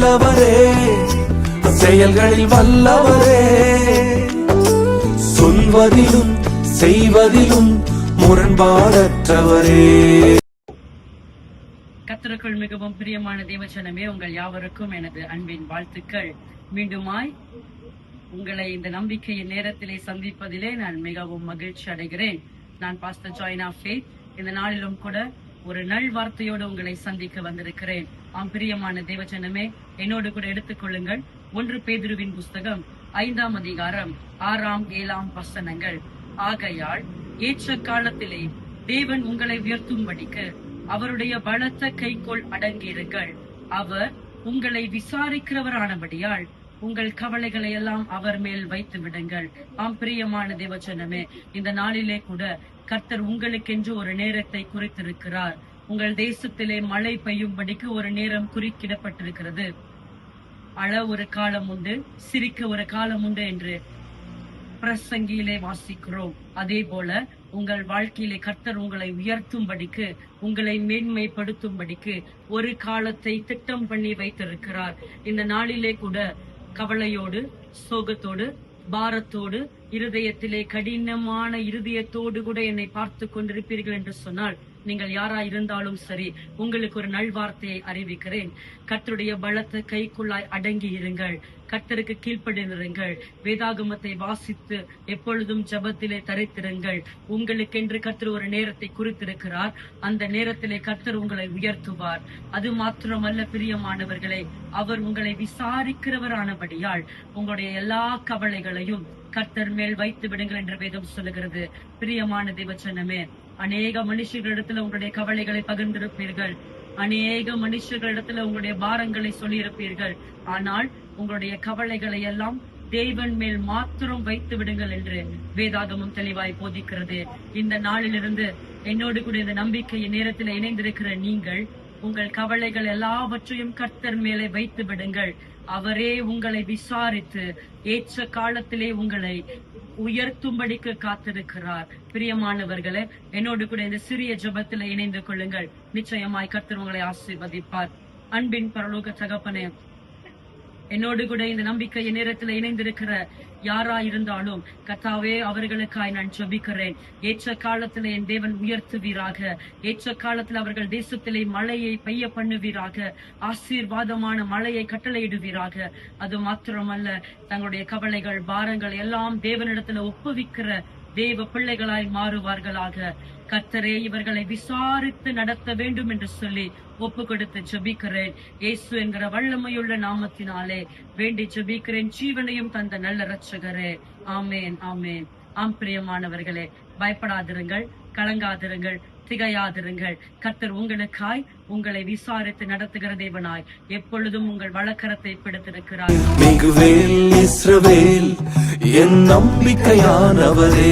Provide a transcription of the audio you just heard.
நல்லவரே, செயல்களில் வல்லவரே, சொல்வதிலும் செய்வதிலும் முரண்பாடற்றவரே. கர்த்தருக்குள் மிகவும் பிரியமான தேவஜனமே, உங்கள் யாவருக்கும் எனது அன்பின் வாழ்த்துக்கள். மீண்டுமாய் உங்களை இந்த நம்பிக்கையின் நேரத்திலே சந்திப்பதிலே நான் மிகவும் மகிழ்ச்சி அடைகிறேன். நான் பாஸ்டர் ஜாய்னா ஃபேத். இந்த நாளிலும் கூட ஒரு நல் வார்த்தையோடு உங்களை சந்திக்க வந்திருக்கிறேன். பிரியமான தேவஜனமே, என்னோடு கூட எடுத்துக்கொள்ளுங்கள் 1 பேதுருவின் புஸ்தகம் 5ஆம் அதிகாரம் 6, 7 வசனங்கள். ஆகையால் ஏற்ற காலத்திலே தேவன் உங்களை உயர்த்தும்படிக்கு அவருடைய பலத்த கைக்குள் அடங்கியிருங்கள். அவர் உங்களை விசாரிக்கிறவரானபடியால் உங்கள் கவலைகளை எல்லாம் அவர் மேல் வைத்து விடுங்கள். பிரியமான தேவஜனமே, இந்த நாளிலே கூட கர்த்தர் உங்களுக்கென்று ஒரு நேரத்தை குறித்திருக்கிறார். உங்கள் தேசத்திலே மழை பெய்யும்படிக்கு ஒரு நேரம் குறிக்கிடப்பட்டிருக்கிறது. அழ ஒரு காலம் உண்டு, சிரிக்க ஒரு காலம் உண்டு என்று பிரசங்கியிலே வாசிக்கிறோம். அதே போல உங்கள் வாழ்க்கையிலே கர்த்தர் உங்களை உயர்த்தும்படிக்கு, உங்களை மேன்மைப்படுத்தும்படிக்கு ஒரு காலத்தை திட்டம் பண்ணி வைத்திருக்கிறார். இந்த நாளிலே கூட கவலையோடு, சோகத்தோடு, பாரத்தோடு, இருதயத்திலே கடினமான இருதயத்தோடு கூட என்னை பார்த்து கொண்டிருப்பீர்கள் என்று சொன்னால், நீங்கள் யாரா இருந்தாலும் சரி, உங்களுக்கு ஒரு நல்வார்த்தையை அறிவிக்கிறேன். கர்த்தருடைய பலத்த கைக்குள்ளாய் அடங்கி இருங்கள். கர்த்தருக்கு கீழ்ப்படிந்திருங்கள். வேதாகமத்தை வாசித்து எப்பொழுதும் ஜபத்திலே தரித்திருங்கள். உங்களுக்கென்று கர்த்தர் ஒரு நேரத்தை குறித்திருக்கிறார். அந்த நேரத்திலே கர்த்தர் உங்களை உயர்த்துவார். அது மாத்திரமல்ல பிரியமானவர்களே, அவர் உங்களை விசாரிக்கிறவரானபடியால் உங்களுடைய எல்லா கவலைகளையும் கர்த்தர் மேல் வைத்து விடுங்கள் என்று வேதம் சொல்லுகிறது. பிரியமான தேவஜனமே, அநேக மனுஷர்களிடத்துல உங்களுடைய கவலைகளை பகிர்ந்திருப்பீர்கள். அநேக மனுஷர்களிடத்துல உங்களுடைய பாரங்களை சொல்லியிருப்பீர்கள். ஆனால் உங்களுடைய கவலைகளை எல்லாம் தேவன் மேல் மாத்திரம் வைத்து விடுங்கள் என்று வேதாகமம் தெளிவாய் போதிக்கிறது. இந்த நாளிலிருந்து என்னோடு கூட இந்த நம்பிக்கையின் நேரத்தில் இணைந்திருக்கிற நீங்கள் உங்கள் கவலைகள் எல்லாவற்றையும் கர்த்தர் மேலே வைத்து விடுங்கள். அவரே உங்களை விசாரித்து ஏற்ற காலத்திலே உங்களை உயர்த்தும்படிக்கு காத்திருக்கிறார். பிரியமானவர்களே, என்னோடு கூட இந்த சிறிய ஜபத்தில் இணைந்து கொள்ளுங்கள். நிச்சயமாய் கர்த்தர் உங்களை ஆசீர்வதிப்பார். அன்பின் பரலோக தகப்பனே, என்னோடு கூட இந்த நம்பிக்கையின் நேரத்தில் இணைந்திருக்கிற யாரா இருந்தாலும் கர்த்தாவே, அவர்களுக்காய் நான் ஜெபிக்கிறேன். ஏற்ற காலத்தில் என் தேவன் உயர்த்துவீராக. ஏற்ற காலத்தில் அவர்கள் தேசத்திலே மழையை பெய்ய பண்ணுவீராக. ஆசீர்வாதமான மழையை கட்டளையிடுவீராக. அது மாத்திரமல்ல, தங்களுடைய கவலைகள், பாரங்கள் எல்லாம் தேவனிடத்துல ஒப்புவிக்கிற தேவ பிள்ளைகளாய் மாறுவார்களாக. கர்த்தரே, இவர்களை விசாரித்து நடத்த வேண்டும் என்று சொல்லி ஒப்பு கொடுத்து ஜெபிக்கிறேன். இயேசு என்கிற வல்லமையுள்ள நாமத்தினாலே வேண்டி ஜெபிக்கிறேன், ஜீவனையும் தந்த நல்ல இரட்சகரே. ஆமேன், ஆமேன். பிரியமானவர்களே, பயப்படாதிருங்கள், கலங்காதிருங்கள், திகையாதிருங்கள். கர்த்தர் உங்களுக்காய் உங்களை விசாரித்து நடத்துகிற தேவனாய் எப்பொழுதும் உங்கள் வலக்கரத்தை பிடித்திருக்கிறார். மிகுவேல் இஸ்ரவேல் என் நம்பிக்கையானவரே.